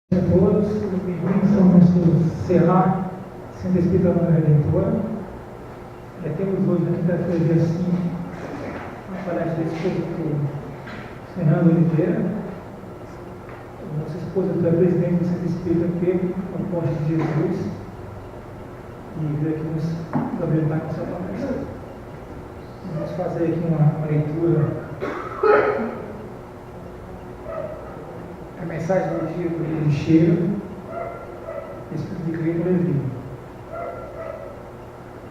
A todos, bem-vindos ao nosso CELA, Centro Espírita da Redentora. Temos hoje, na quinta-feira, dia 5, a palestra do Espírito Fernando Oliveira. Nossa esposa é presidente do Centro Espírita Pedro, Apóstolo de Jesus, e veio aqui nos habilitar com a sua palestra. Vamos fazer aqui uma leitura. A mensagem do dia do Cheiro, Espírito de Cristo Levi.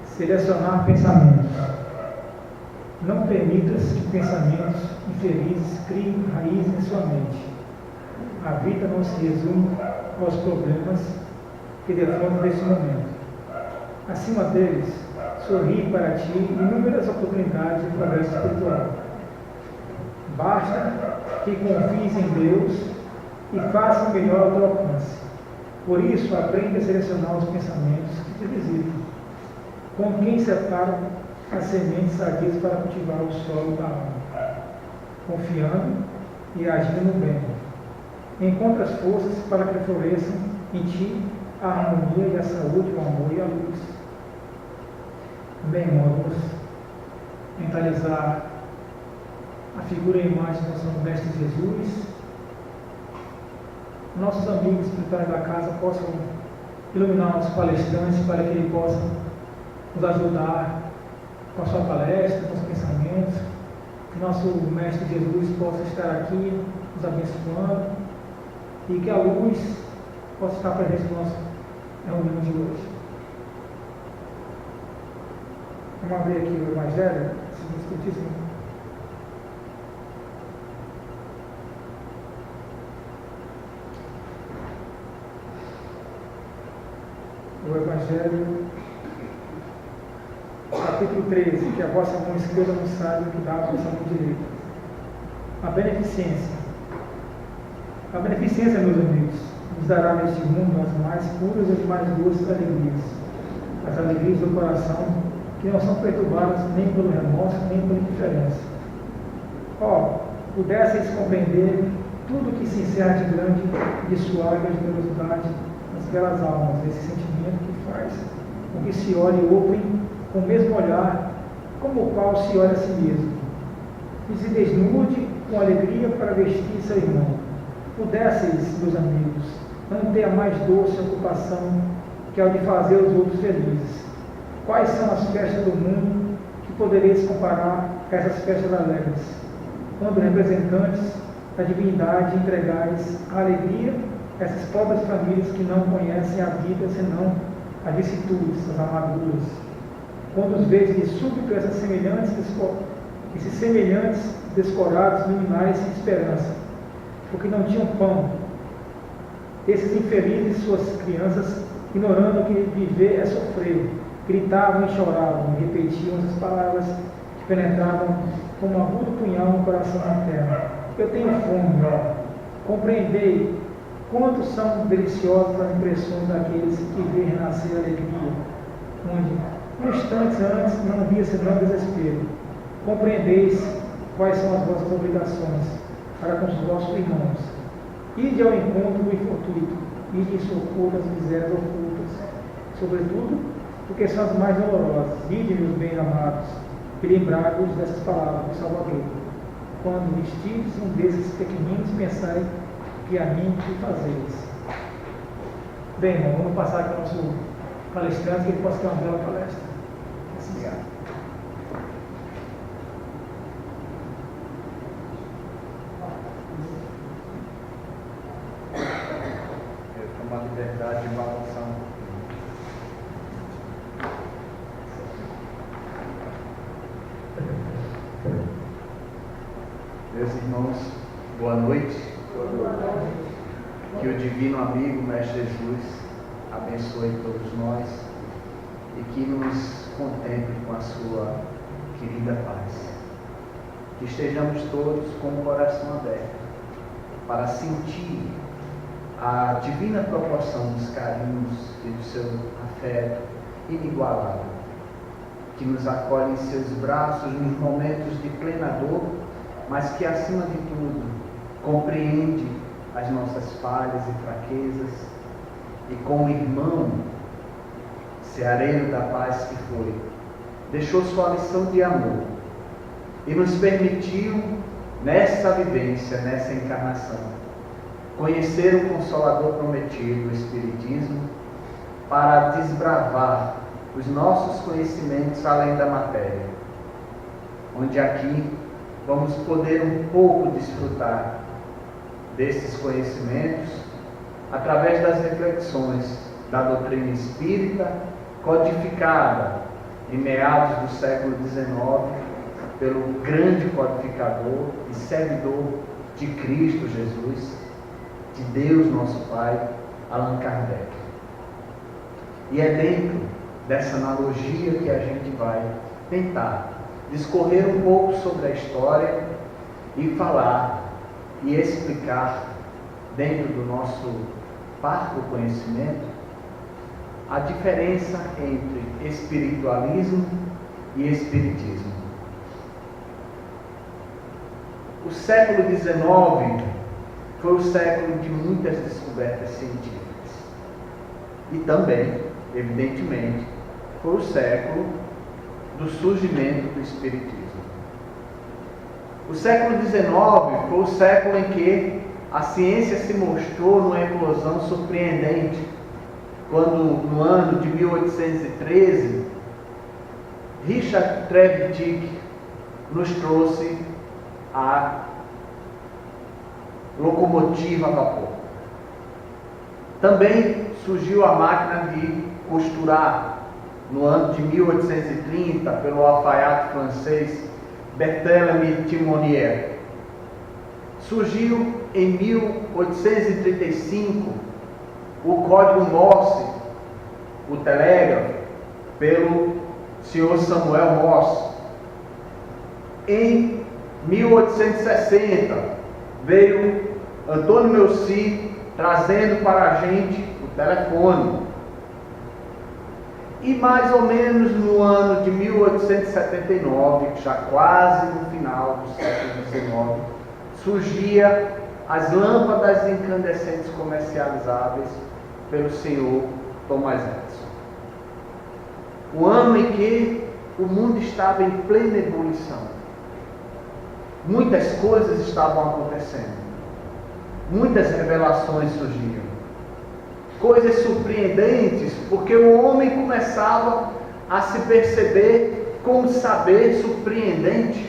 Selecionar pensamentos. Não permitas que pensamentos infelizes criem raiz em sua mente. A vida não se resume aos problemas que defrontam neste momento. Acima deles, sorri para ti inúmeras oportunidades de progresso espiritual. Basta que confies em Deus e faça o melhor ao teu alcance. Por isso, aprende a selecionar os pensamentos que te visitam, com quem separam as sementes sadias para cultivar o solo da alma, confiando e agindo no bem. Encontra as forças para que floresçam em ti a harmonia e a saúde, o amor e a luz. Bem, vamos mentalizar a figura e a imagem do nosso Mestre Jesus. Nossos amigos espirituais da casa possam iluminar nossos palestrantes para que ele possa nos ajudar com a sua palestra, com os pensamentos, que nosso Mestre Jesus possa estar aqui nos abençoando e que a luz possa estar presente na nossa reunião de hoje. Vamos abrir aqui o Evangelho, segundo o Espiritismo. O Evangelho, capítulo 13, que a vossa mão esquerda não sabe o que dá a vossa mão direita. A beneficência. A beneficência, meus amigos, nos dará neste mundo as mais puras e as mais doces alegrias. As alegrias do coração, que não são perturbadas nem pelo remorso, nem pela indiferença. Pudesseis compreender tudo que se encerra de grande, de suave e generosidade nas belas almas, esse sentimento que faz com que se olhe outro com o mesmo olhar como o qual se olha a si mesmo, e se desnude com alegria para vestir seu irmão. Pudesseis, meus amigos, não ter a mais doce ocupação que é o de fazer os outros felizes. Quais são as festas do mundo que podereis comparar a essas festas alegres, quando representantes da divindade entregais a alegria essas pobres famílias que não conhecem a vida senão as vicissitudes, as amarguras? Quando os vedes de súbito esses semelhantes descorados luminares sem esperança, porque não tinham pão, esses infelizes suas crianças, ignorando que viver é sofrer, gritavam e choravam e repetiam essas palavras que penetravam como um agudo punhal no coração materno. Eu tenho fome, compreendei quanto são deliciosas as impressões daqueles que veem renascer a alegria, onde instantes antes não havia senão desespero. Compreendeis quais são as vossas obrigações para com os vossos irmãos. Ide ao encontro do infortuito, ide em socorro das misérias ocultas, sobretudo porque são as mais dolorosas. Ide, meus bem-amados, e lembrai-vos dessas palavras do Salvador. Quando vestirdes um desses pequeninos, pensai que a mim que fazeis. Bem, irmão, vamos passar aqui ao nosso palestrante, que ele possa ter uma bela palestra. Obrigado. Eu tomo a liberdade de balançar um pouquinho. Meus irmãos, boa noite. Que o divino amigo Mestre Jesus abençoe todos nós e que nos contemple com a sua querida paz. Que estejamos todos com o coração aberto para sentir a divina proporção dos carinhos e do seu afeto inigualável, que nos acolhe em seus braços nos momentos de plena dor, mas que acima de tudo compreende as nossas falhas e fraquezas, e como irmão, ceareiro da paz que foi, deixou sua lição de amor e nos permitiu, nessa vivência, nessa encarnação, conhecer o Consolador prometido, o Espiritismo, para desbravar os nossos conhecimentos além da matéria, onde aqui vamos poder um pouco desfrutar desses conhecimentos através das reflexões da doutrina espírita, codificada em meados do século XIX pelo grande codificador e servidor de Cristo Jesus, de Deus nosso Pai, Allan Kardec. E é dentro dessa analogia que a gente vai tentar discorrer um pouco sobre a história e falar e explicar, dentro do nosso parco conhecimento, a diferença entre espiritualismo e espiritismo. O século XIX foi o século de muitas descobertas científicas e também, evidentemente, foi o século do surgimento do espiritismo. O século XIX foi o século em que a ciência se mostrou numa eclosão surpreendente, quando no ano de 1813, Richard Trevithick nos trouxe a locomotiva a vapor. Também surgiu a máquina de costurar no ano de 1830 pelo alfaiate francês Barthélemy Timonier. Surgiu em 1835 o código Morse, o telégrafo, pelo Sr. Samuel Morse. Em 1860 veio Antônio Meucci trazendo para a gente o telefone. E mais ou menos no ano de 1879, já quase no final do século XIX, surgia as lâmpadas incandescentes comercializáveis pelo senhor Thomas Edison. O ano em que o mundo estava em plena ebulição. Muitas coisas estavam acontecendo. Muitas revelações surgiam. Coisas surpreendentes, porque o homem começava a se perceber com um saber surpreendente.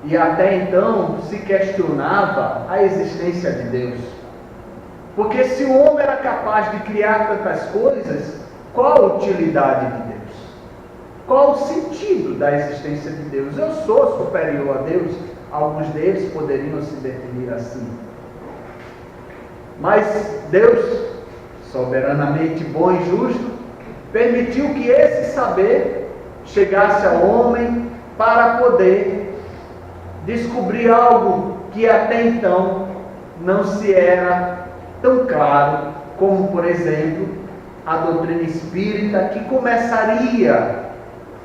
E até então se questionava a existência de Deus. Porque se o homem era capaz de criar tantas coisas, qual a utilidade de Deus? Qual o sentido da existência de Deus? Eu sou superior a Deus? Alguns deles poderiam se definir assim. Mas Deus, soberanamente bom e justo, permitiu que esse saber chegasse ao homem para poder descobrir algo que até então não se era tão claro, como, por exemplo, a doutrina espírita, que começaria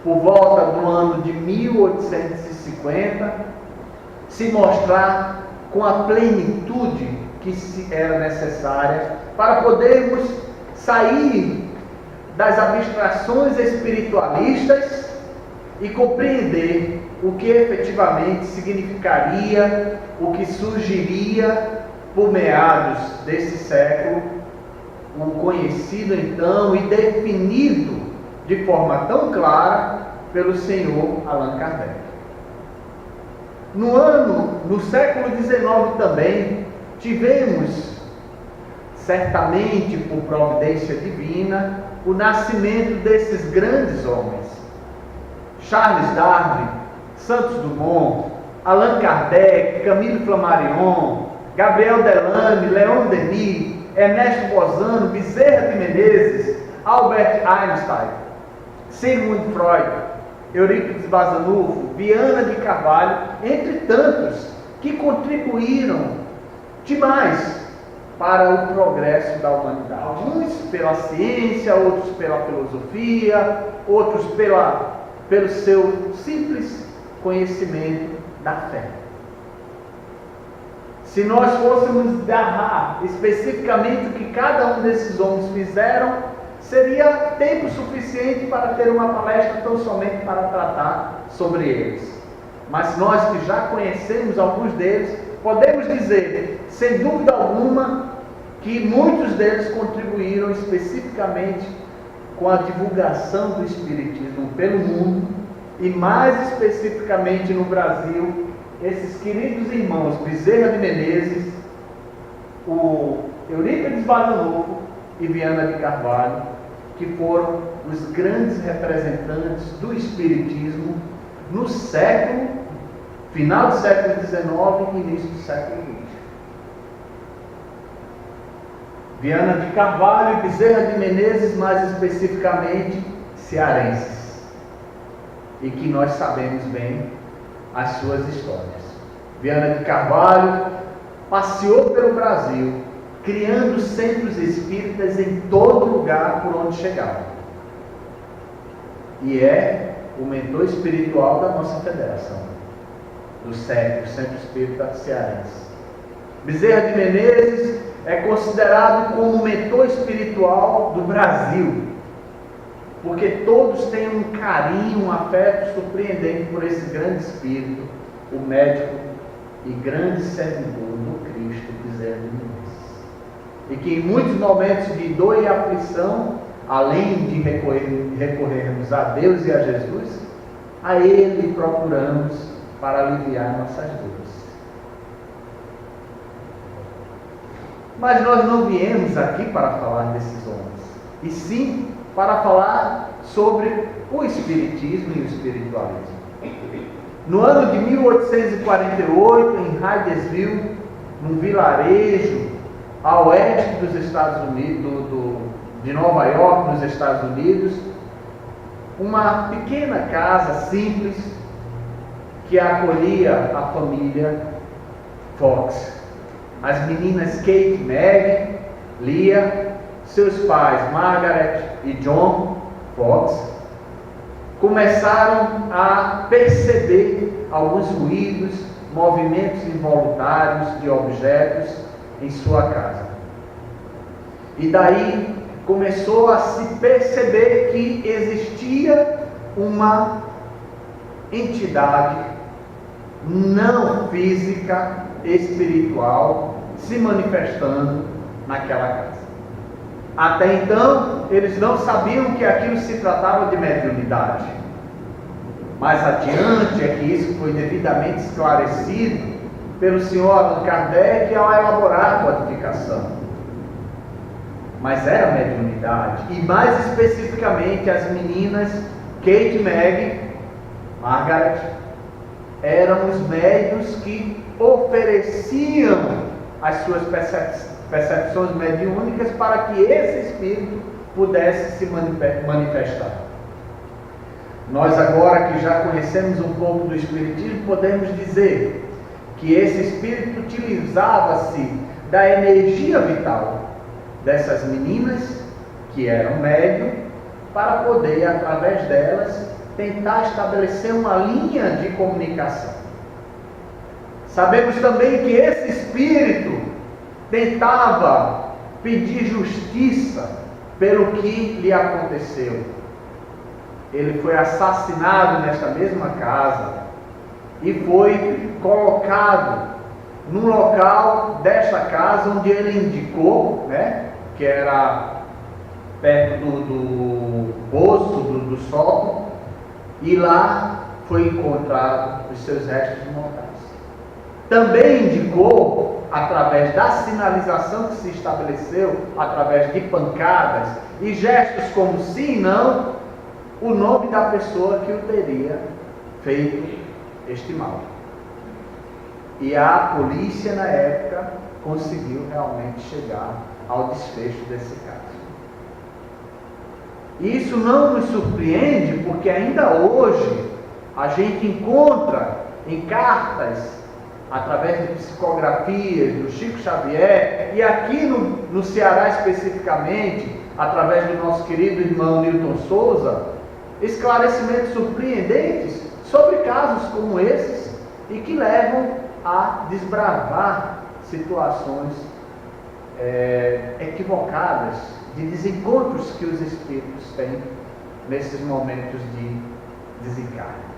por volta do ano de 1850, se mostrar com a plenitude que era necessária para podermos sair das abstrações espiritualistas e compreender o que efetivamente significaria, o que surgiria por meados desse século, o conhecido então e definido de forma tão clara pelo senhor Allan Kardec. No século XIX também, tivemos, certamente por providência divina, o nascimento desses grandes homens. Charles Darwin, Santos Dumont, Allan Kardec, Camille Flammarion, Gabriel Delamy, Leon Denis, Ernesto Bozano, Bezerra de Menezes, Albert Einstein, Sigmund Freud, Eurípides Barçanufo, Viana de Carvalho, entre tantos que contribuíram demais para o progresso da humanidade. Uns pela ciência, outros pela filosofia, outros pelo seu simples conhecimento da fé. se nós fôssemos narrar especificamente o que cada um desses homens fizeram, seria tempo suficiente para ter uma palestra tão somente para tratar sobre eles. Mas nós que já conhecemos alguns deles, podemos dizer, sem dúvida alguma, que muitos deles contribuíram especificamente com a divulgação do Espiritismo pelo mundo, e mais especificamente no Brasil, esses queridos irmãos Bezerra de Menezes, o Eurípides Barçanufo e Viana de Carvalho, que foram os grandes representantes do Espiritismo no século, final do século XIX e início do século XX. Viana de Carvalho e Bezerra de Menezes, mais especificamente, cearenses, e que nós sabemos bem as suas histórias. Viana de Carvalho passeou pelo Brasil, criando centros espíritas em todo lugar por onde chegava. E é o mentor espiritual da nossa federação, do SEC, o Centro Espírita Cearense. Bezerra de Menezes é considerado como o mentor espiritual do Brasil, porque todos têm um carinho, um afeto surpreendente por esse grande espírito, o médico e grande servidor do Cristo, Bezerra de Menezes. E que em muitos momentos de dor e aflição, além de recorrermos a Deus e a Jesus, a Ele procuramos para aliviar nossas dores. Mas nós não viemos aqui para falar desses homens, e sim para falar sobre o Espiritismo e o espiritualismo. No ano de 1848, em Hydesville, num vilarejo a oeste dos Estados Unidos, de Nova York, nos Estados Unidos, uma pequena casa simples que acolhia a família Fox. As meninas Kate, Meg, Leah, seus pais Margaret e John Fox começaram a perceber alguns ruídos, movimentos involuntários de objetos em sua casa. E daí começou a se perceber que existia uma entidade não física, espiritual, se manifestando naquela casa. Até então, eles não sabiam que aquilo se tratava de mediunidade. Mais adiante é que isso foi devidamente esclarecido pelo senhor Allan Kardec ao elaborar a codificação. Mas era mediunidade, e mais especificamente as meninas Kate e Meg, Margaret, eram os médiuns que ofereciam as suas percepções mediúnicas para que esse espírito pudesse se manifestar. Nós agora que já conhecemos um pouco do Espiritismo, podemos dizer que esse espírito utilizava-se da energia vital dessas meninas, que eram médium, para poder, através delas, tentar estabelecer uma linha de comunicação. Sabemos também que esse espírito tentava pedir justiça pelo que lhe aconteceu. Ele foi assassinado nesta mesma casa e foi colocado num local desta casa onde ele indicou, que era perto do poço, do sótão, e lá foi encontrado os seus restos mortais. Também indicou, através da sinalização que se estabeleceu, através de pancadas e gestos como sim e não, o nome da pessoa que o teria feito este mal. E a polícia, na época, conseguiu realmente chegar ao desfecho desse caso. Isso não nos surpreende, porque ainda hoje a gente encontra em cartas, através de psicografias do Chico Xavier, e aqui no Ceará especificamente, através do nosso querido irmão Newton Souza, esclarecimentos surpreendentes sobre casos como esses, e que levam a desbravar situações equivocadas, de desencontros que os espíritos têm nesses momentos de desencarne.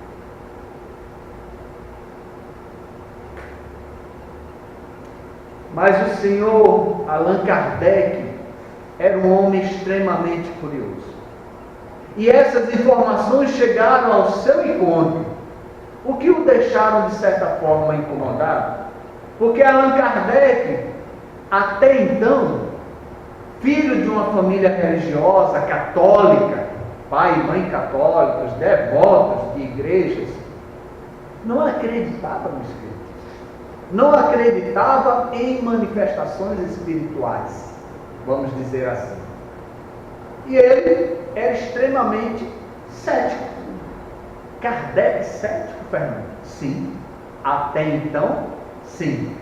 Mas o senhor Allan Kardec era um homem extremamente curioso. E essas informações chegaram ao seu encontro, o que o deixaram, de certa forma, incomodado. Porque Allan Kardec, até então, filho de uma família religiosa, católica, pai e mãe católicos, devotos de igrejas, não acreditava no Espiritismo. Não acreditava em manifestações espirituais, vamos dizer assim. E ele era extremamente cético. Kardec cético, Fernando? Sim. Até então, sim.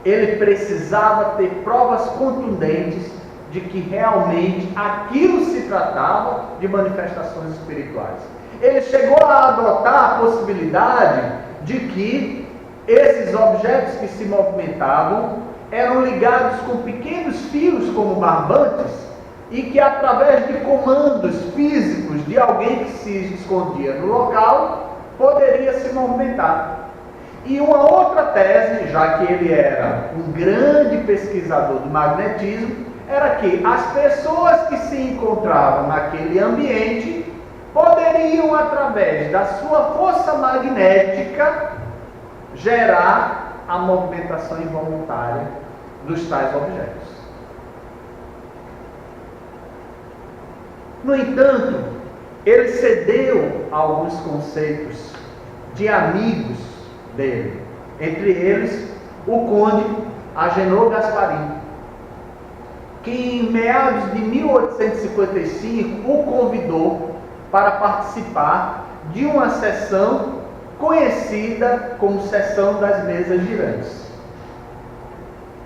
Ele precisava ter provas contundentes de que realmente aquilo se tratava de manifestações espirituais. Ele chegou a adotar a possibilidade de que esses objetos que se movimentavam eram ligados com pequenos fios como barbantes e que, através de comandos físicos de alguém que se escondia no local, poderia se movimentar. E uma outra tese, já que ele era um grande pesquisador do magnetismo, era que as pessoas que se encontravam naquele ambiente poderiam, através da sua força magnética, gerar a movimentação involuntária dos tais objetos. No entanto, ele cedeu a alguns conceitos de amigos dele, entre eles o conde Agenor Gasparim, que em meados de 1855 o convidou para participar de uma sessão conhecida como Sessão das Mesas Girantes.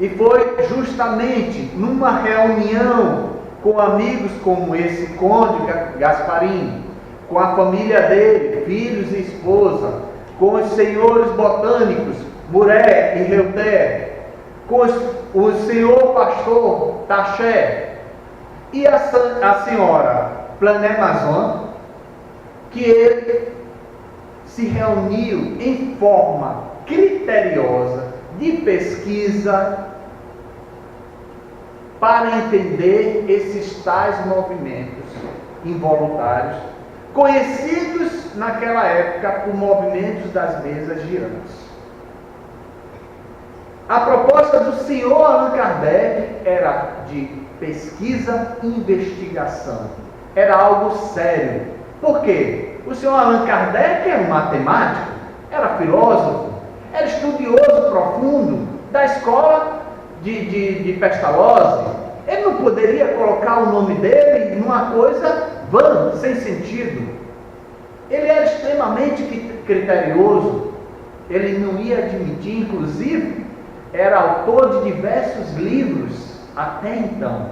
E foi justamente numa reunião com amigos como esse conde Gasparim, com a família dele, filhos e esposa, com os senhores botânicos Muré e Reuter, com o senhor pastor Taché e a senhora Planet-Mazon, que ele se reuniu em forma criteriosa de pesquisa para entender esses tais movimentos involuntários, conhecidos naquela época por movimentos das mesas girantes. A proposta do senhor Allan Kardec era de pesquisa e investigação. Era algo sério. Por quê? O senhor Allan Kardec era um matemático, era filósofo, era estudioso profundo da escola de Pestalozzi. Ele não poderia colocar o nome dele numa coisa vã, sem sentido. Ele era extremamente criterioso. Ele não ia admitir, inclusive, era autor de diversos livros até então.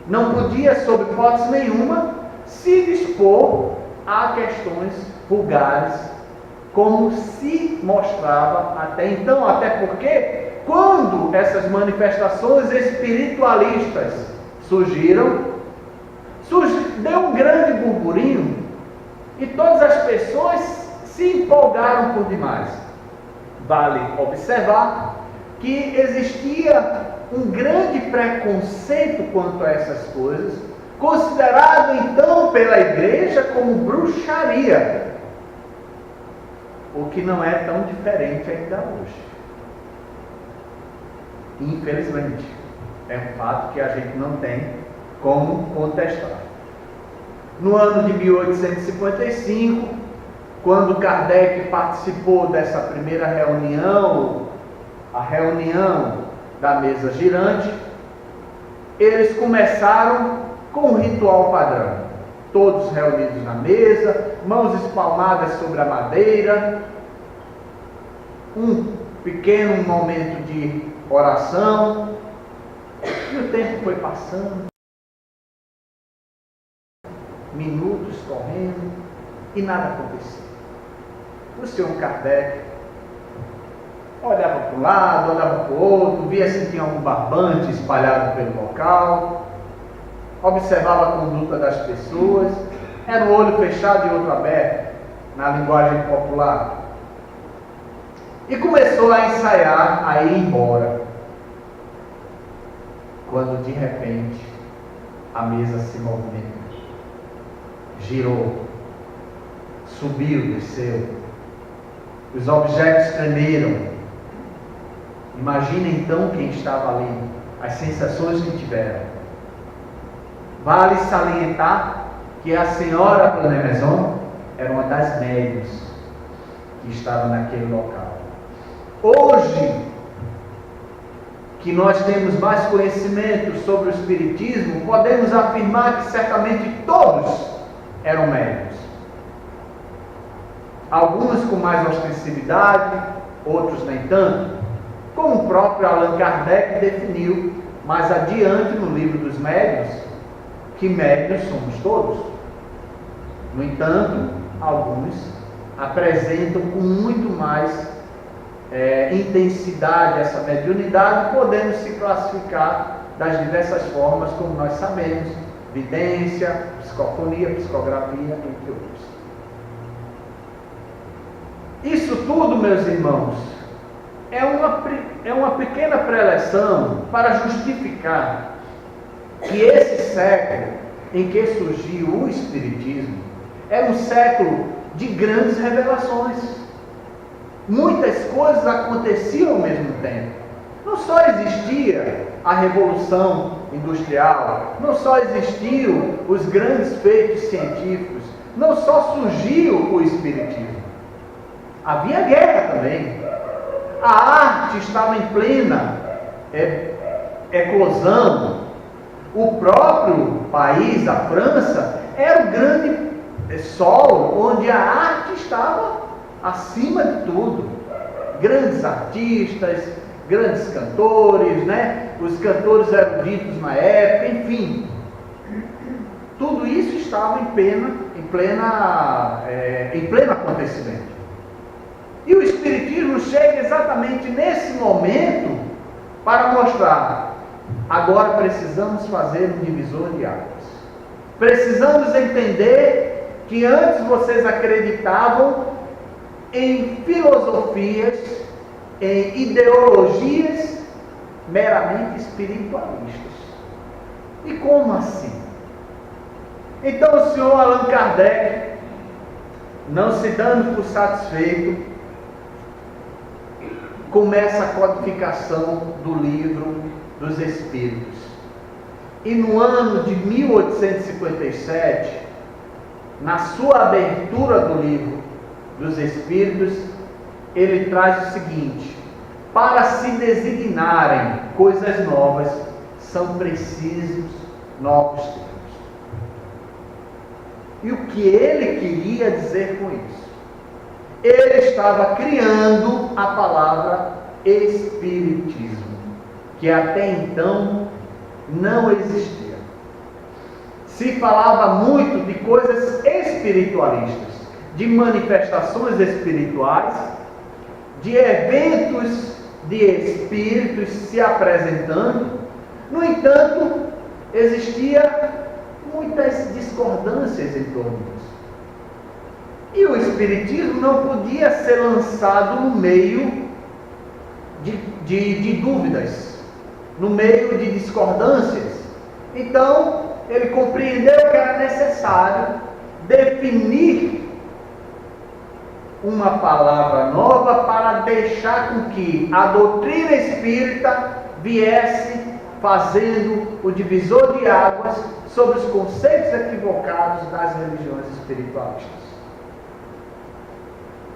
Não podia, sob hipótese nenhuma, se dispor a questões vulgares, como se mostrava até então, até porque quando essas manifestações espiritualistas surgiram, deu um grande burburinho e todas as pessoas se empolgaram por demais. Vale observar que existia um grande preconceito quanto a essas coisas, considerado então pela igreja como bruxaria, o que não é tão diferente ainda hoje. Infelizmente, é um fato que a gente não tem como contestar. No ano de 1855, quando Kardec participou dessa primeira reunião, a reunião da mesa girante, eles começaram com um ritual padrão. Todos reunidos na mesa, mãos espalmadas sobre a madeira, um pequeno momento de oração, e o tempo foi passando, minutos correndo, e nada acontecia. O senhor Kardec, Olhava para um lado, olhava para o outro, via se tinha algum barbante espalhado pelo local, observava a conduta das pessoas, era um olho fechado e outro aberto, na linguagem popular. E começou a ensaiar a ir embora. Quando de repente a mesa se movimenta, girou, subiu, desceu, os objetos tremeram. Imagina então quem estava ali, as sensações que tiveram. Vale salientar que a senhora Planemezon era uma das médiuns que estava naquele local. Hoje, que nós temos mais conhecimento sobre o Espiritismo, podemos afirmar que certamente todos eram médiuns. Alguns com mais ostensividade, outros nem tanto, como o próprio Allan Kardec definiu mais adiante no livro dos médiuns, que médiuns somos todos. No entanto, alguns apresentam com muito mais intensidade essa mediunidade, podendo se classificar das diversas formas, como nós sabemos: vidência, psicofonia, psicografia, entre outros. Isso tudo, meus irmãos, é uma pequena preleção para justificar que esse século em que surgiu o Espiritismo era um século de grandes revelações. Muitas coisas aconteciam ao mesmo tempo. Não só existia a Revolução Industrial, não só existiam os grandes feitos científicos, não só surgiu o Espiritismo. Havia guerra também. A arte estava em plena eclosão. O próprio país, a França, era o grande solo onde a arte estava acima de tudo. Grandes artistas, grandes cantores, né? Os cantores eruditos na época, enfim. Tudo isso estava em pleno acontecimento. E o Espiritismo chega exatamente nesse momento para mostrar: agora precisamos fazer um divisor de águas. Precisamos entender que antes vocês acreditavam em filosofias, em ideologias meramente espiritualistas. E como assim? Então o senhor Allan Kardec, não se dando por satisfeito, começa a codificação do livro dos Espíritos. E no ano de 1857, na sua abertura do livro dos Espíritos, ele traz o seguinte: para se designarem coisas novas, são precisos novos termos. E o que ele queria dizer com isso? Ele estava criando a palavra Espiritismo, que até então não existia. Se falava muito de coisas espiritualistas, de manifestações espirituais, de eventos de espíritos se apresentando. No entanto, existia muitas discordâncias em torno disso. E o Espiritismo não podia ser lançado no meio de dúvidas, no meio de discordâncias. Então, ele compreendeu que era necessário definir uma palavra nova para deixar com que a doutrina espírita viesse fazendo o divisor de águas sobre os conceitos equivocados das religiões espiritualistas.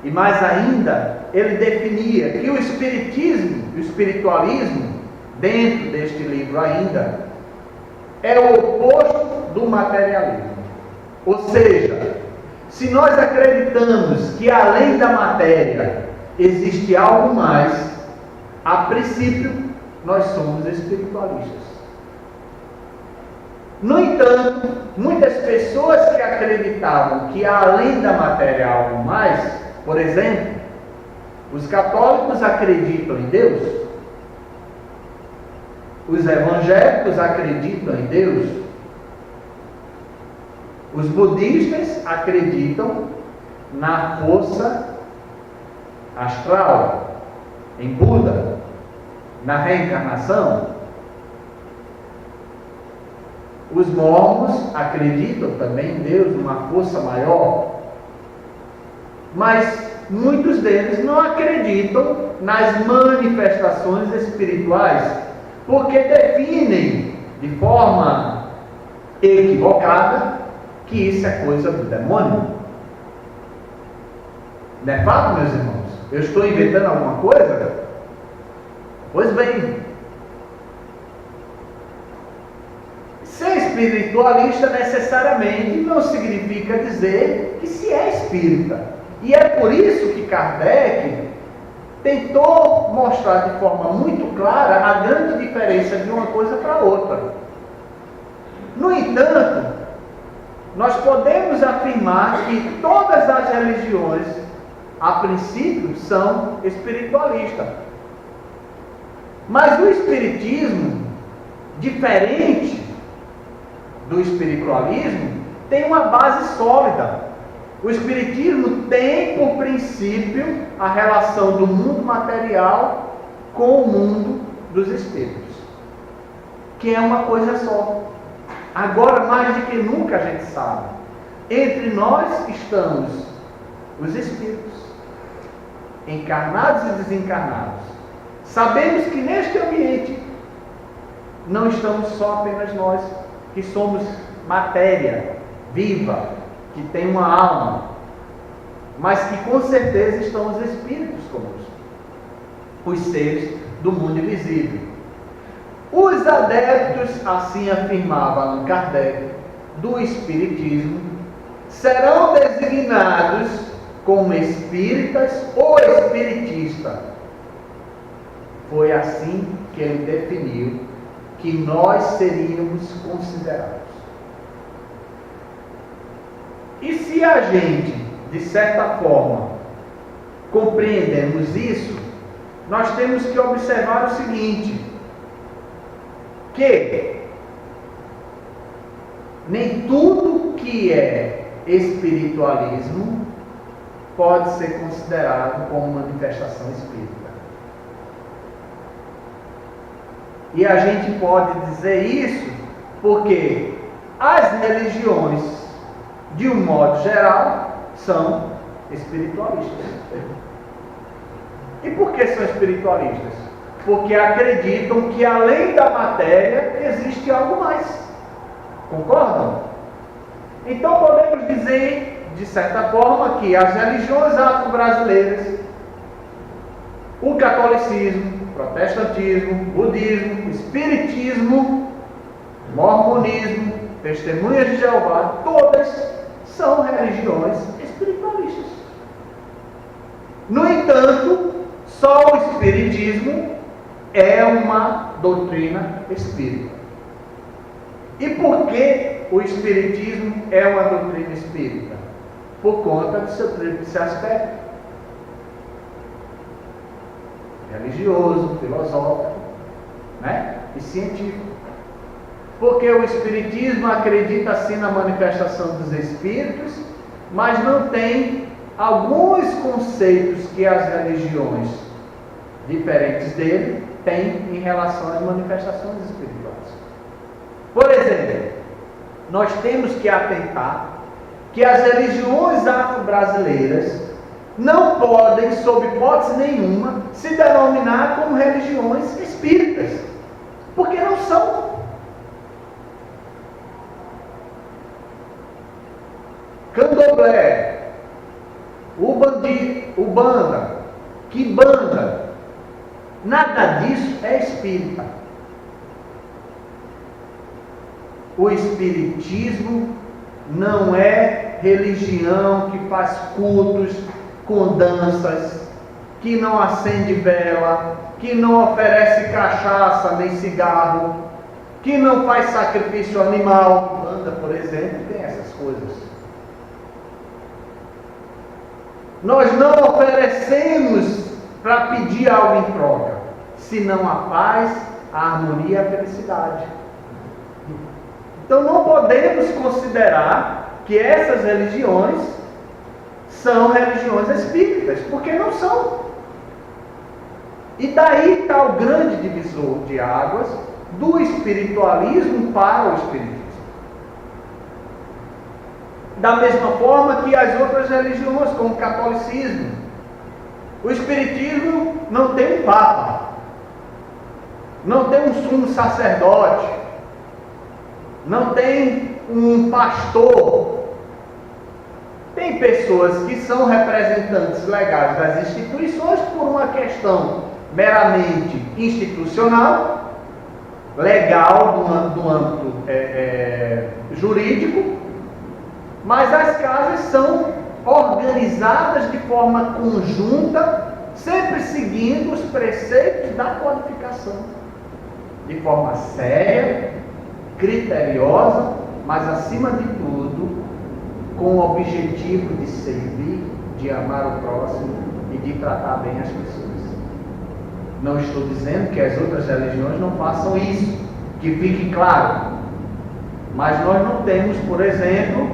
E mais ainda, ele definia que o espiritismo, o espiritualismo, dentro deste livro ainda, é o oposto do materialismo. Ou seja, se nós acreditamos que além da matéria existe algo mais, a princípio nós somos espiritualistas. No entanto, muitas pessoas que acreditavam que além da matéria há algo mais, por exemplo, Os católicos acreditam em Deus? Os evangélicos acreditam em Deus? Os budistas acreditam na força astral, em Buda, na reencarnação. Os mormons acreditam também em Deus, numa força maior. Mas muitos deles não acreditam nas manifestações espirituais, porque definem de forma equivocada que isso é coisa do demônio. Não é fato, meus irmãos? Eu estou inventando alguma coisa? Pois bem, ser espiritualista necessariamente não significa dizer que se é espírita. E é por isso que Kardec tentou mostrar de forma muito clara a grande diferença de uma coisa para outra. No entanto, nós podemos afirmar que todas as religiões, a princípio, são espiritualistas. Mas o espiritismo, diferente do espiritualismo, tem uma base sólida. O espiritismo tem por princípio a relação do mundo material com o mundo dos espíritos, que é uma coisa só. Agora, mais do que nunca, a gente sabe, entre nós estamos os espíritos, encarnados e desencarnados. Sabemos que neste ambiente não estamos só apenas nós, que somos matéria viva, que tem uma alma, mas que com certeza estão os espíritos conosco, os seres do mundo invisível. Os adeptos, assim afirmava Allan Kardec, do espiritismo, serão designados como espíritas ou espiritista. Foi assim que ele definiu que nós seríamos considerados. E se a gente, de certa forma, compreendemos isso, nós temos que observar o seguinte, que nem tudo que é espiritualismo pode ser considerado como manifestação espírita. E a gente pode dizer isso porque as religiões, de um modo geral, são espiritualistas. E por que são espiritualistas? Porque acreditam que além da matéria existe algo mais. Concordam? Então podemos dizer, de certa forma, que as religiões afro-brasileiras, o catolicismo, o protestantismo, o budismo, o espiritismo, o mormonismo, testemunhas de Jeová, todas são religiões espiritualistas. No entanto, só o espiritismo é uma doutrina espírita. E por que o espiritismo é uma doutrina espírita? Por conta do seu tríplice aspecto: religioso, filosófico, e científico. Porque o espiritismo acredita sim na manifestação dos espíritos, mas não tem alguns conceitos que as religiões diferentes dele têm em relação às manifestações espirituais. Por exemplo, nós temos que atentar que as religiões afro-brasileiras não podem, sob hipótese nenhuma, se denominar como religiões espíritas, porque não são. Candomblé, Ubanda, Quimbanda, nada disso é espírita. O espiritismo não é religião que faz cultos com danças, que não acende vela, que não oferece cachaça nem cigarro, que não faz sacrifício animal. Ubanda, por exemplo, tem essas coisas. Nós não oferecemos para pedir algo em troca, senão a paz, a harmonia e a felicidade. Então não podemos considerar que essas religiões são religiões espíritas, porque não são. E daí está o grande divisor de águas do espiritualismo para o espiritismo. Da mesma forma que as outras religiões, como o catolicismo, o espiritismo não tem um papa, não tem um sumo sacerdote, não tem um pastor. Tem pessoas que são representantes legais das instituições por uma questão meramente institucional, legal, do âmbito jurídico, mas as casas são organizadas de forma conjunta, sempre seguindo os preceitos da codificação, de forma séria, criteriosa, mas acima de tudo, com o objetivo de servir, de amar o próximo e de tratar bem as pessoas. Não estou dizendo que as outras religiões não façam isso, que fique claro. Mas nós não temos, por exemplo,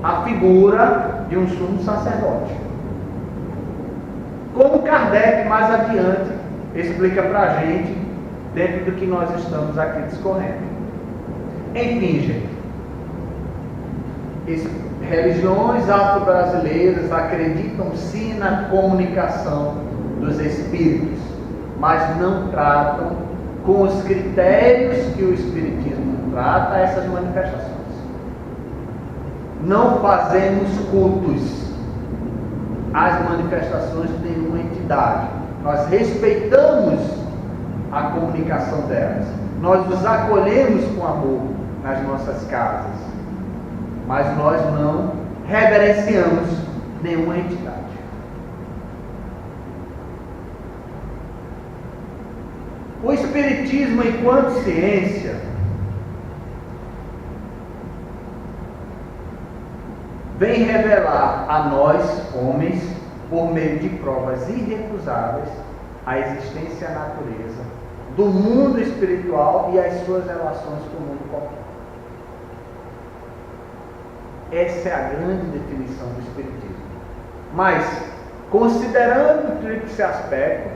a figura de um sumo sacerdote. Como Kardec, mais adiante, explica para a gente, dentro do que nós estamos aqui discorrendo. Enfim, gente, religiões afro-brasileiras acreditam sim na comunicação dos espíritos, mas não tratam com os critérios que o espiritismo trata essas manifestações. Não fazemos cultos às manifestações de nenhuma entidade. Nós respeitamos a comunicação delas. Nós os acolhemos com amor nas nossas casas. Mas nós não reverenciamos nenhuma entidade. O Espiritismo, enquanto ciência, vem revelar a nós, homens, por meio de provas irrecusáveis, a existência e a natureza do mundo espiritual e as suas relações com o mundo corpóreo. Essa é a grande definição do Espiritismo. Mas, considerando o tríplice aspecto,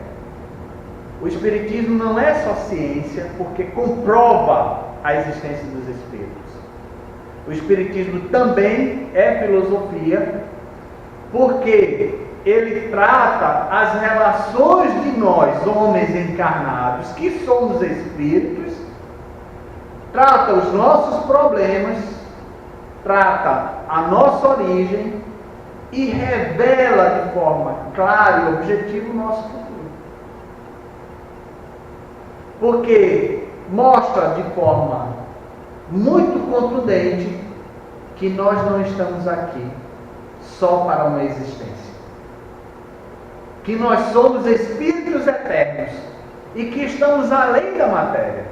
o Espiritismo não é só ciência, porque comprova a existência dos espíritos. O Espiritismo também é filosofia, porque ele trata as relações de nós, homens encarnados, que somos espíritos, trata os nossos problemas, trata a nossa origem e revela de forma clara e objetiva o nosso futuro. Porque mostra de forma muito contundente que nós não estamos aqui só para uma existência. Que nós somos espíritos eternos e que estamos além da matéria.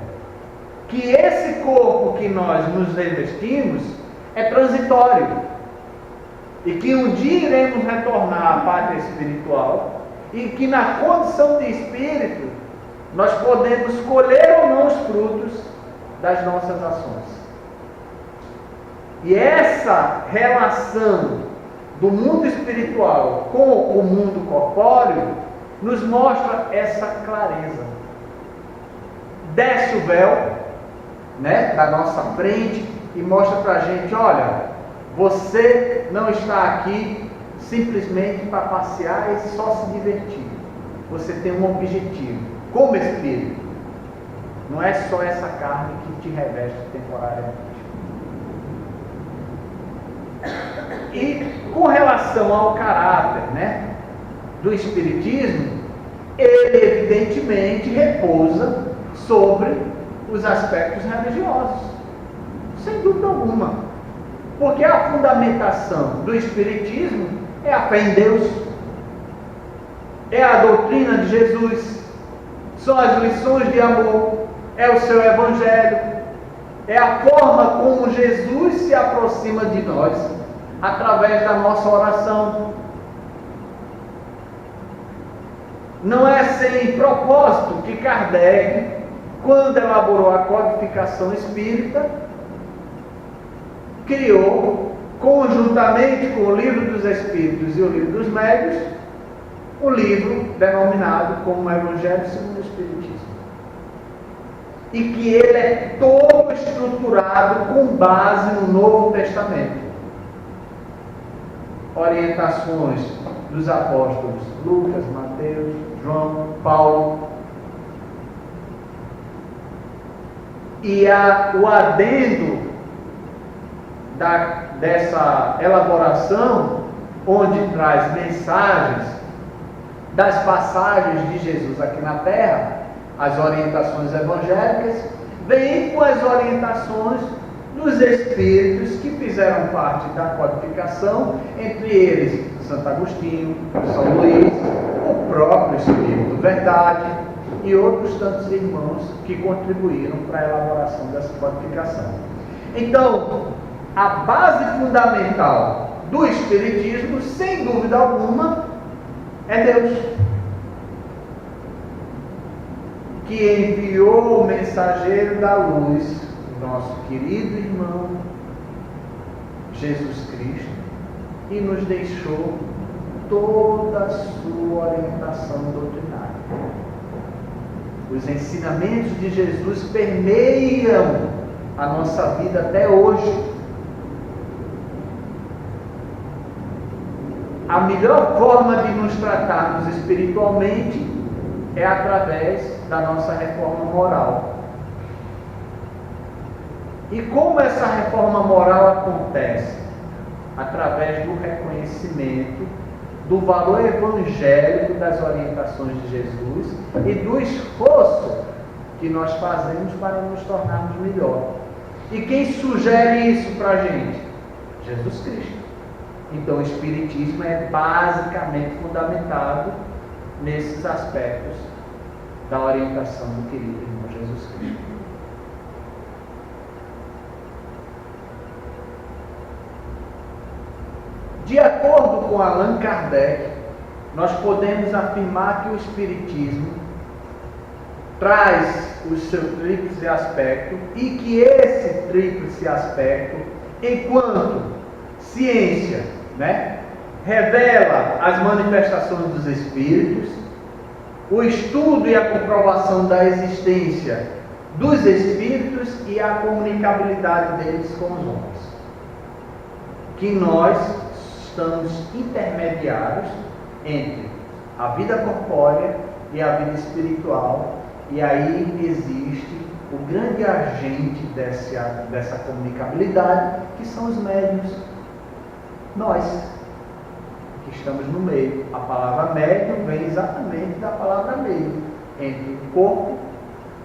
Que esse corpo que nós nos revestimos é transitório e que um dia iremos retornar à pátria espiritual e que na condição de espírito nós podemos colher ou não os frutos das nossas ações. E essa relação do mundo espiritual com o mundo corpóreo nos mostra essa clareza. Desce o véu, da nossa frente e mostra para a gente, olha, você não está aqui simplesmente para passear e só se divertir. Você tem um objetivo, como espírito. Não é só essa carne que te reveste temporariamente. E com relação ao caráter, do espiritismo, ele evidentemente repousa sobre os aspectos religiosos, sem dúvida alguma, porque a fundamentação do espiritismo é a fé em Deus, é a doutrina de Jesus, são as lições de amor, é o seu evangelho, é a forma como Jesus se aproxima de nós através da nossa oração. Não é sem propósito que Kardec, quando elaborou a codificação espírita, criou, conjuntamente com o Livro dos Espíritos e o Livro dos Médios, o livro denominado como Evangelho segundo o Espiritismo. E que ele é todo estruturado com base no Novo Testamento. Orientações dos apóstolos Lucas, Mateus, João, Paulo. E o adendo dessa elaboração, onde traz mensagens das passagens de Jesus aqui na Terra, as orientações evangélicas, vem com as orientações dos espíritos que fizeram parte da codificação, entre eles Santo Agostinho, São Luís, o próprio Espírito Verdade e outros tantos irmãos que contribuíram para a elaboração dessa codificação. Então, a base fundamental do Espiritismo, sem dúvida alguma, é Deus, que enviou o mensageiro da luz, nosso querido irmão Jesus Cristo, e nos deixou toda a sua orientação doutrinária. Os ensinamentos de Jesus permeiam a nossa vida até hoje. A melhor forma de nos tratarmos espiritualmente é através da nossa reforma moral. E como essa reforma moral acontece? Através do reconhecimento do valor evangélico das orientações de Jesus e do esforço que nós fazemos para nos tornarmos melhor. E quem sugere isso para a gente? Jesus Cristo. Então o Espiritismo é basicamente fundamentado nesses aspectos da orientação do querido irmão Jesus Cristo. De acordo com Allan Kardec, nós podemos afirmar que o Espiritismo traz o seu tríplice aspecto e que esse tríplice aspecto, enquanto ciência, revela as manifestações dos Espíritos, o estudo e a comprovação da existência dos Espíritos e a comunicabilidade deles com os homens. Que nós estamos intermediários entre a vida corpórea e a vida espiritual, e aí existe o grande agente dessa comunicabilidade, que são os médiuns. Nós, que estamos no meio. A palavra médium vem exatamente da palavra meio, entre o corpo,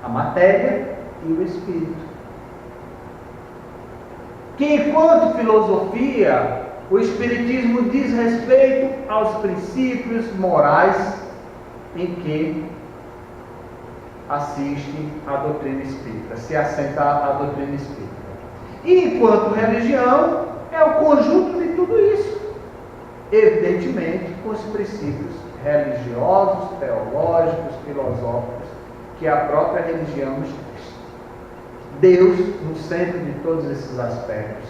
a matéria e o espírito. Que enquanto filosofia, o Espiritismo diz respeito aos princípios morais em que assiste a doutrina espírita, se assenta a doutrina espírita. E enquanto religião, é o conjunto de tudo isso, evidentemente com os princípios religiosos, teológicos, filosóficos, que a própria religião nos traz. Deus no centro de todos esses aspectos,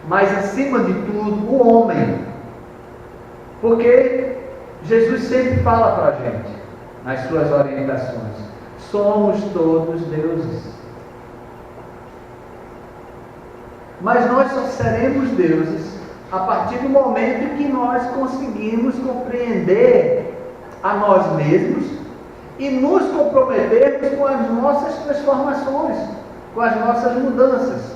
mas acima de tudo o homem, porque Jesus sempre fala para a gente nas suas orientações: somos todos deuses. Mas nós só seremos deuses a partir do momento em que nós conseguimos compreender a nós mesmos e nos comprometermos com as nossas transformações, com as nossas mudanças.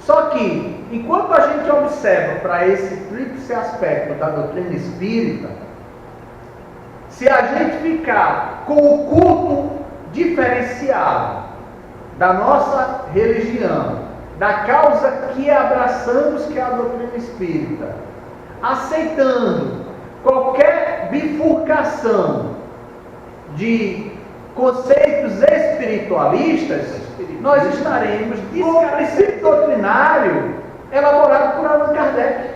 Só que, enquanto a gente observa para esse tríplice aspecto da doutrina espírita, se a gente ficar com o culto diferenciado da nossa religião, da causa que abraçamos, que é a doutrina espírita, aceitando qualquer bifurcação de conceitos espiritualistas, nós estaremos com o princípio doutrinário elaborado por Allan Kardec.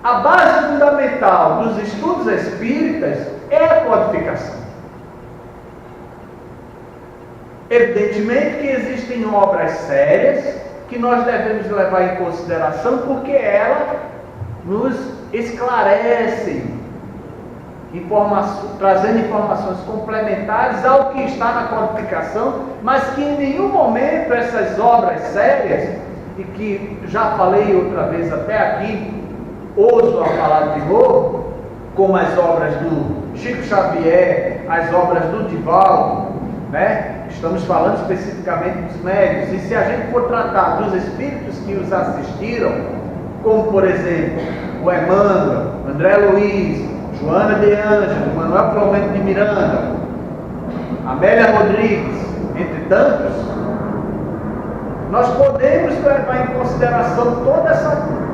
A base fundamental dos estudos espíritas é a codificação. Evidentemente que existem obras sérias que nós devemos levar em consideração, porque elas nos esclarecem, trazendo informações complementares ao que está na codificação, mas que em nenhum momento essas obras sérias, e que já falei outra vez até aqui, ouso a falar de novo, como as obras do Chico Xavier, as obras do Divaldo, né? Estamos falando especificamente dos médios, e se a gente for tratar dos espíritos que os assistiram, como por exemplo o Emmanuel, André Luiz, Joana de Ângelo, Manuel Filomeno de Miranda, Amélia Rodrigues, entre tantos, nós podemos levar em consideração toda essa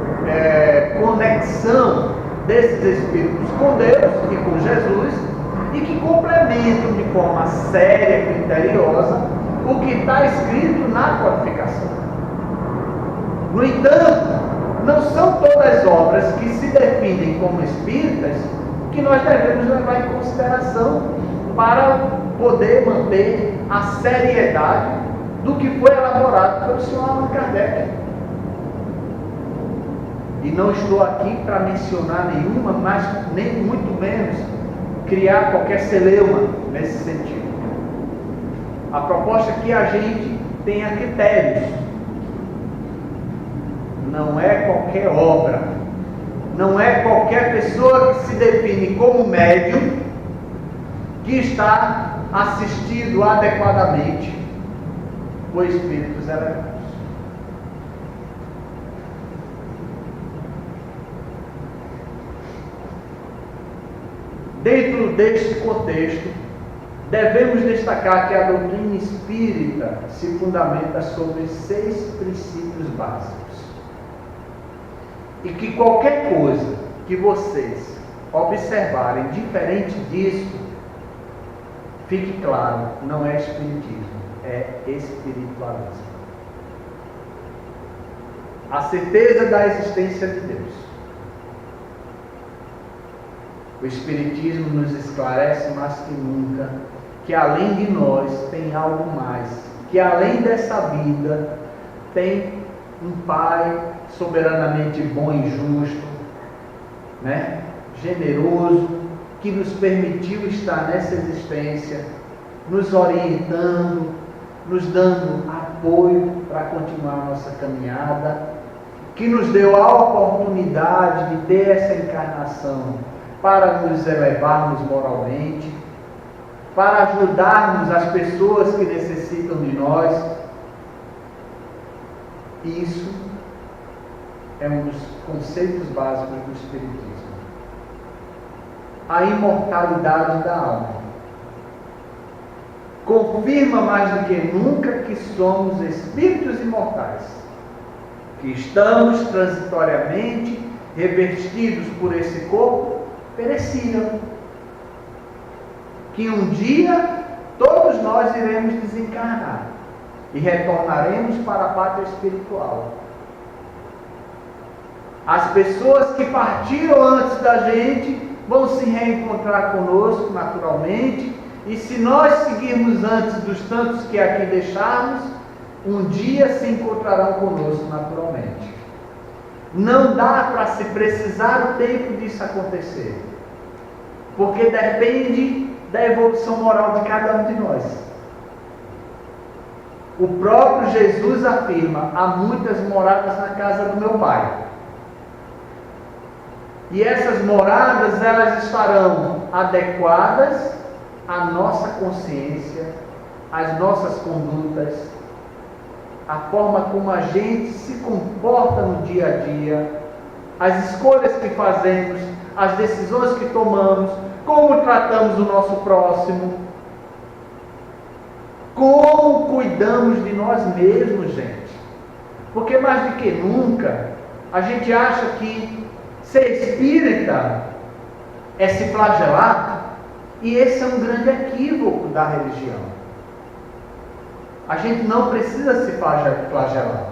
conexão desses espíritos com Deus e com Jesus, e que complementam de forma séria e criteriosa o que está escrito na codificação. No entanto, não são todas obras que se definem como espíritas que nós devemos levar em consideração para poder manter a seriedade do que foi elaborado pelo Sr. Allan Kardec. E não estou aqui para mencionar nenhuma, mas nem muito menos criar qualquer celeuma nesse sentido. A proposta é que a gente tenha critérios. Não é qualquer obra, não é qualquer pessoa que se define como médium que está assistido adequadamente por espíritos elevados. Dentro deste contexto, devemos destacar que a doutrina espírita se fundamenta sobre 6 princípios básicos. E que qualquer coisa que vocês observarem diferente disso, fique claro, não é espiritismo, é espiritualismo. A certeza da existência de Deus. O Espiritismo nos esclarece mais que nunca que além de nós tem algo mais, que além dessa vida tem um Pai soberanamente bom e justo, né? Generoso, que nos permitiu estar nessa existência, nos orientando, nos dando apoio para continuar a nossa caminhada, que nos deu a oportunidade de ter essa encarnação para nos elevarmos moralmente, para ajudarmos as pessoas que necessitam de nós. Isso é um dos conceitos básicos do Espiritismo. A imortalidade da alma. Confirma mais do que nunca que somos espíritos imortais, que estamos transitoriamente revestidos por esse corpo perecível, que um dia todos nós iremos desencarnar e retornaremos para a pátria espiritual. As pessoas que partiram antes da gente vão se reencontrar conosco naturalmente, e se nós seguirmos antes dos tantos que aqui deixarmos, um dia se encontrarão conosco naturalmente. Não dá para se precisar o tempo disso acontecer, porque depende da evolução moral de cada um de nós. O próprio Jesus afirma: há muitas moradas na casa do meu Pai. E essas moradas, elas estarão adequadas à nossa consciência, às nossas condutas, a forma como a gente se comporta no dia a dia, as escolhas que fazemos, as decisões que tomamos, como tratamos o nosso próximo, como cuidamos de nós mesmos, gente. Porque mais do que nunca, a gente acha que ser espírita é se flagelar, e esse é um grande equívoco da religião. A gente não precisa se flagelar,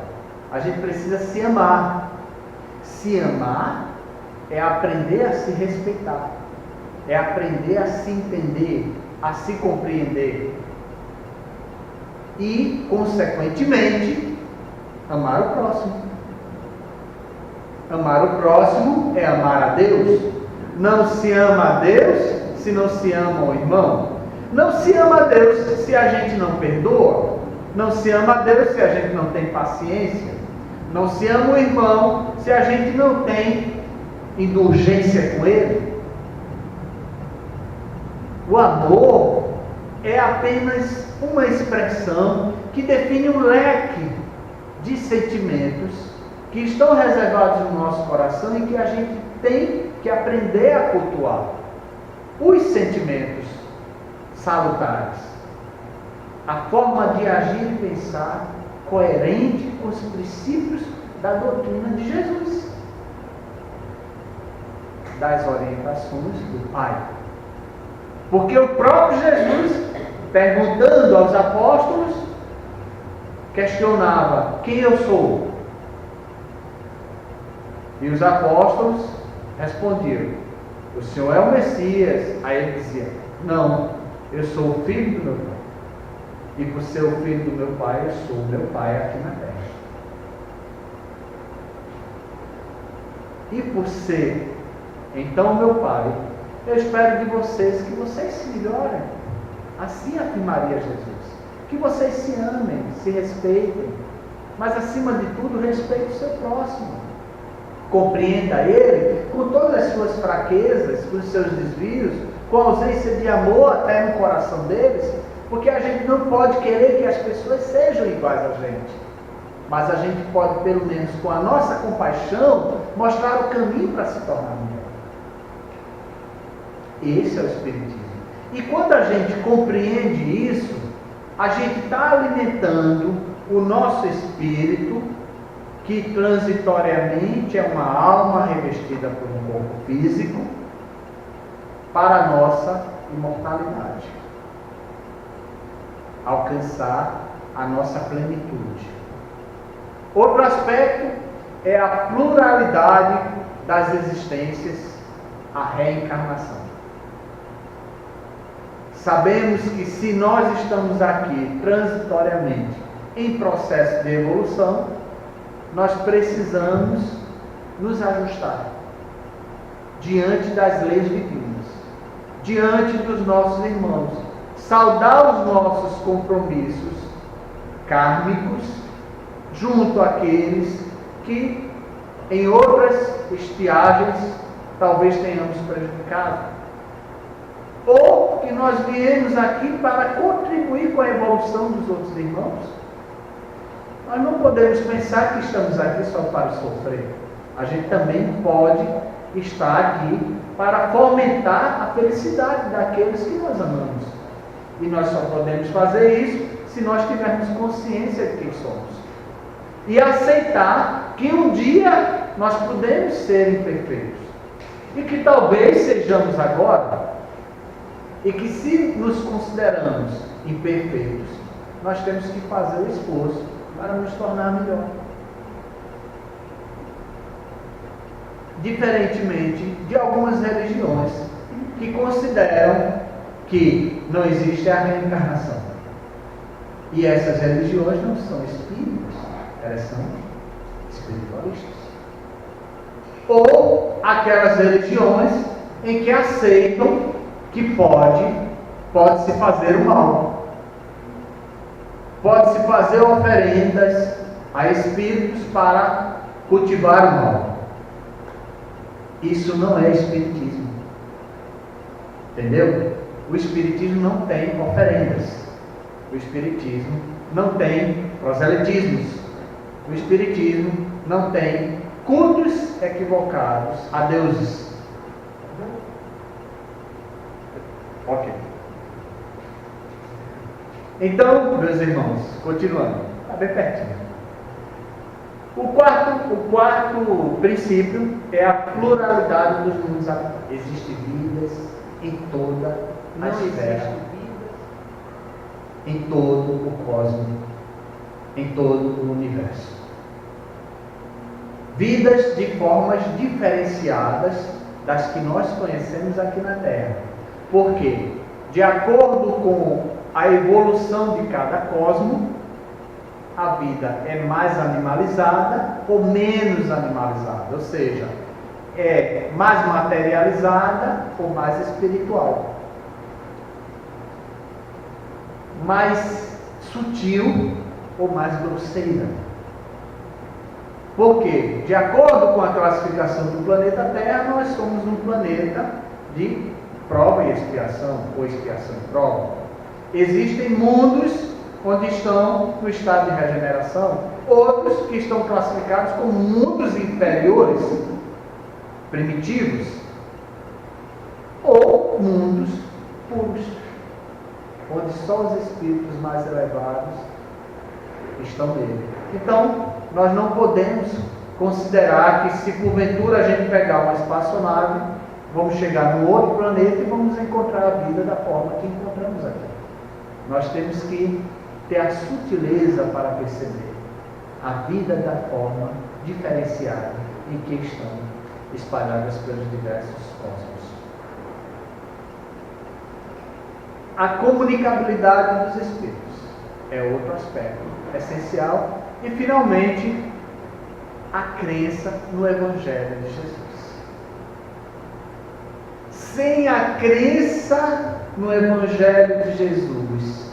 a gente precisa se amar. Se amar é aprender a se respeitar, é aprender a se entender, a se compreender e, consequentemente, amar o próximo. Amar o próximo é amar a Deus. Não se ama a Deus se não se ama o irmão. Não se ama a Deus se a gente não perdoa. Não se ama a Deus se a gente não tem paciência. Não se ama o irmão se a gente não tem indulgência com ele. O amor é apenas uma expressão que define um leque de sentimentos que estão reservados no nosso coração e que a gente tem que aprender a cultuar. Os sentimentos salutares, a forma de agir e pensar coerente com os princípios da doutrina de Jesus, das orientações do Pai. Porque o próprio Jesus, perguntando aos apóstolos, questionava: quem eu sou? E os apóstolos respondiam: o Senhor é o Messias. Aí ele dizia: não, eu sou o filho do meu Pai. E por ser o filho do meu Pai, eu sou o meu Pai aqui na terra. E por ser então meu Pai, eu espero de vocês que vocês se melhorem. Assim afirmaria Jesus. Que vocês se amem, se respeitem, mas acima de tudo respeite o seu próximo. Compreenda ele com todas as suas fraquezas, com os seus desvios, com a ausência de amor até no coração deles, porque a gente não pode querer que as pessoas sejam iguais a gente, mas a gente pode, pelo menos com a nossa compaixão, mostrar o caminho para se tornar melhor. Esse é o Espiritismo. E quando a gente compreende isso, a gente está alimentando o nosso espírito, que transitoriamente é uma alma revestida por um corpo físico, para a nossa imortalidade, alcançar a nossa plenitude. Outro aspecto é a pluralidade das existências, a reencarnação. Sabemos que se nós estamos aqui transitoriamente em processo de evolução, nós precisamos nos ajustar diante das leis divinas, diante dos nossos irmãos, saldar os nossos compromissos kármicos junto àqueles que em outras estiagens talvez tenhamos prejudicado, ou que nós viemos aqui para contribuir com a evolução dos outros irmãos. Nós não podemos pensar que estamos aqui só para sofrer. A gente também pode estar aqui para fomentar a felicidade daqueles que nós amamos. E nós só podemos fazer isso se nós tivermos consciência de quem somos. E aceitar que um dia nós podemos ser imperfeitos. E que talvez sejamos agora. E que se nos consideramos imperfeitos, nós temos que fazer o esforço para nos tornar melhor. Diferentemente de algumas religiões que consideram que não existe a reencarnação. E essas religiões não são espíritas, elas são espiritualistas. Ou aquelas religiões em que aceitam que pode-se fazer o mal. Pode-se fazer oferendas a espíritos para cultivar o mal. Isso não é espiritismo. Entendeu? O espiritismo não tem oferendas. O espiritismo não tem proselitismos. O espiritismo não tem cultos equivocados a deuses. Ok. Então, meus irmãos, continuando, está bem pertinho. O quarto princípio é a pluralidade dos mundos habitados. Existem vidas em toda a esfera, em todo o cosmos, em todo o universo. vidas de formas diferenciadas das que nós conhecemos aqui na Terra. Por quê? De acordo com a evolução de cada cosmo, a vida é mais animalizada ou menos animalizada, ou seja, é mais materializada ou mais espiritual, mais sutil ou mais grosseira. Por quê? De acordo com a classificação do planeta Terra, nós somos um planeta de prova e expiação, ou expiação e prova. Existem mundos onde estão no estado de regeneração, outros que estão classificados como mundos inferiores, primitivos, ou mundos puros, onde só os espíritos mais elevados estão nele. Então, nós não podemos considerar que, se porventura a gente pegar uma espaçonave, vamos chegar num outro planeta e vamos encontrar a vida da forma que encontramos aqui. Nós temos que ter a sutileza para perceber a vida da forma diferenciada em que estão espalhadas pelos diversos cosmos. A comunicabilidade dos espíritos é outro aspecto essencial. E, finalmente, a crença no Evangelho de Jesus. Sem a crença no Evangelho de Jesus,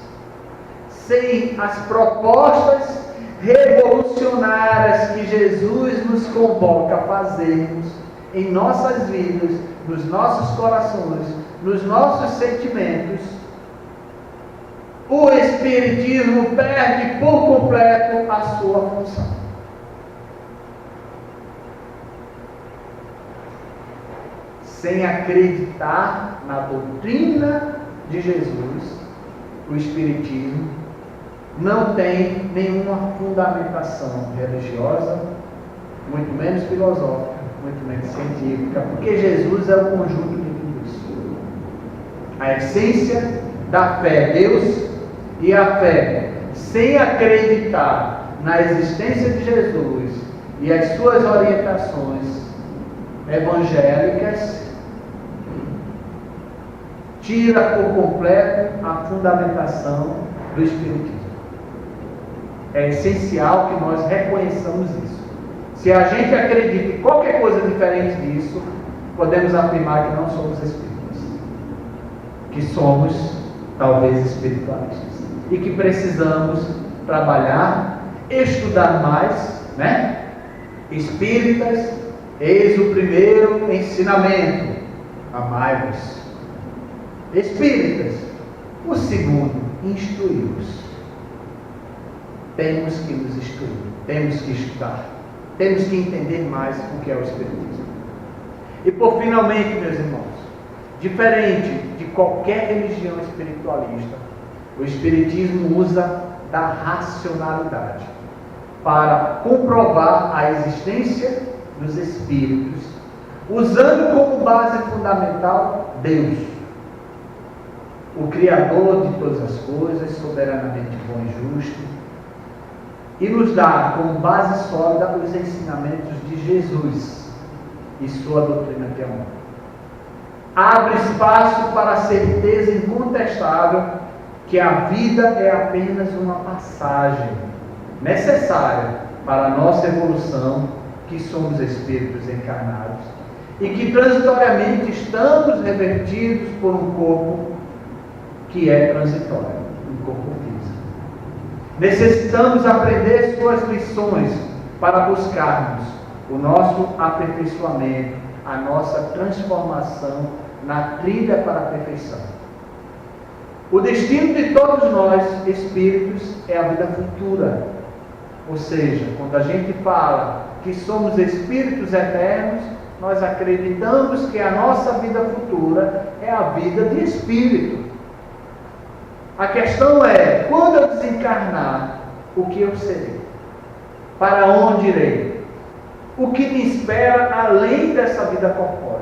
sem as propostas revolucionárias que Jesus nos convoca a fazermos em nossas vidas, nos nossos corações, nos nossos sentimentos, o Espiritismo perde por completo a sua função. Sem acreditar na doutrina de Jesus, o Espiritismo não tem nenhuma fundamentação religiosa, muito menos filosófica, muito menos científica, porque Jesus é o conjunto de tudo isso. A essência da fé é Deus, e a fé, sem acreditar na existência de Jesus e as suas orientações evangélicas, tira por completo a fundamentação do Espiritismo. É essencial que nós reconheçamos isso. Se a gente acredita em qualquer coisa diferente disso, podemos afirmar que não somos espíritas, que somos talvez espiritualistas, e que precisamos trabalhar, estudar mais, né? Espíritas, eis o primeiro ensinamento: amai-vos. Espíritas, o segundo, instruí-vos. Temos que nos instruir, temos que estudar, temos que entender mais o que é o Espiritismo. E por finalmente, meus irmãos, diferente de qualquer religião espiritualista, o Espiritismo usa da racionalidade para comprovar a existência dos espíritos, usando como base fundamental Deus, o Criador de todas as coisas, soberanamente bom e justo, e nos dá como base sólida os ensinamentos de Jesus e sua doutrina de amor. Abre espaço para a certeza incontestável que a vida é apenas uma passagem necessária para a nossa evolução, que somos espíritos encarnados e que transitoriamente estamos revertidos por um corpo que é transitório, um corpo físico. Necessitamos aprender suas lições para buscarmos o nosso aperfeiçoamento, a nossa transformação na trilha para a perfeição. O destino de todos nós, espíritos, é a vida futura. Ou seja, quando a gente fala que somos espíritos eternos, nós acreditamos que a nossa vida futura é a vida de espírito. A questão é, quando eu desencarnar, o que eu serei? Para onde irei? O que me espera além dessa vida corpórea?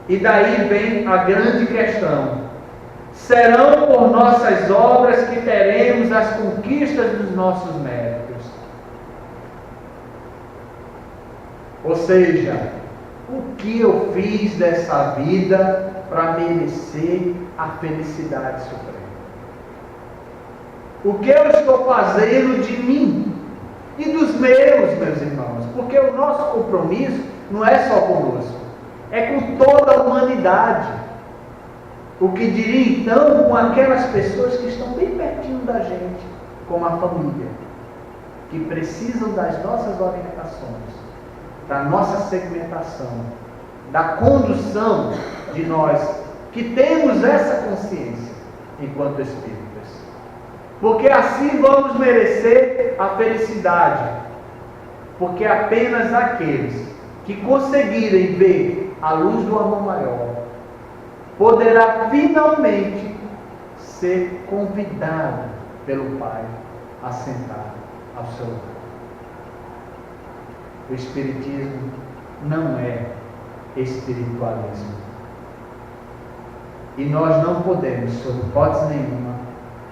E daí vem a grande questão: serão por nossas obras que teremos as conquistas dos nossos méritos? Ou seja, o que eu fiz dessa vida para merecer a felicidade suprema? O que eu estou fazendo de mim e dos meus irmãos? Porque o nosso compromisso não é só conosco, é com toda a humanidade. O que diria então com aquelas pessoas que estão bem pertinho da gente, como a família, que precisam das nossas orientações, da nossa segmentação, da condução de nós, que temos essa consciência enquanto espíritas. Porque assim vamos merecer a felicidade. Porque apenas aqueles que conseguirem ver a luz do amor maior poderá finalmente ser convidado pelo Pai a sentar ao seu lado. O Espiritismo não é espiritualismo. E nós não podemos, sob hipótese nenhuma,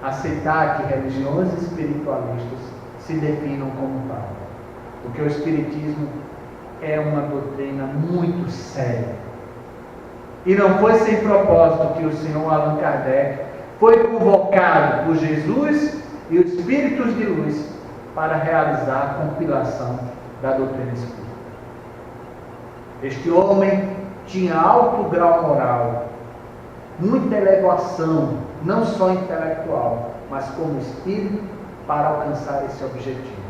aceitar que religiões espiritualistas se definam como tal. Porque o Espiritismo é uma doutrina muito séria. E não foi sem propósito que o senhor Allan Kardec foi convocado por Jesus e os Espíritos de Luz para realizar a compilação da doutrina espírita. Este homem tinha alto grau moral, muita elevação, não só intelectual, mas como espírito, para alcançar esse objetivo.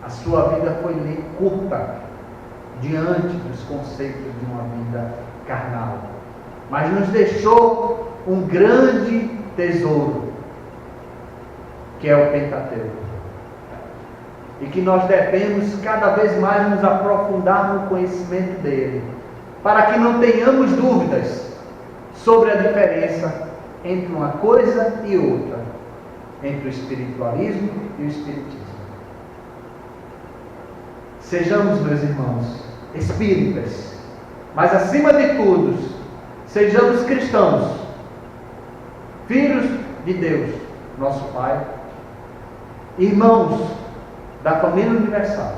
A sua vida foi curta diante dos conceitos de uma vida carnal, mas nos deixou um grande tesouro, que é o Pentateuco, e que nós devemos cada vez mais nos aprofundar no conhecimento dele, para que não tenhamos dúvidas sobre a diferença entre uma coisa e outra, entre o espiritualismo e o espiritismo. Sejamos, meus irmãos, espíritas, mas acima de tudo, sejamos cristãos, filhos de Deus, nosso Pai, irmãos da família universal.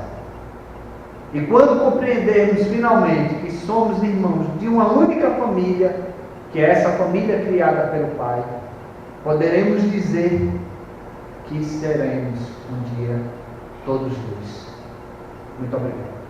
E quando compreendermos finalmente que somos irmãos de uma única família, que é essa família criada pelo Pai, poderemos dizer que seremos um dia todos luz. Muito obrigado.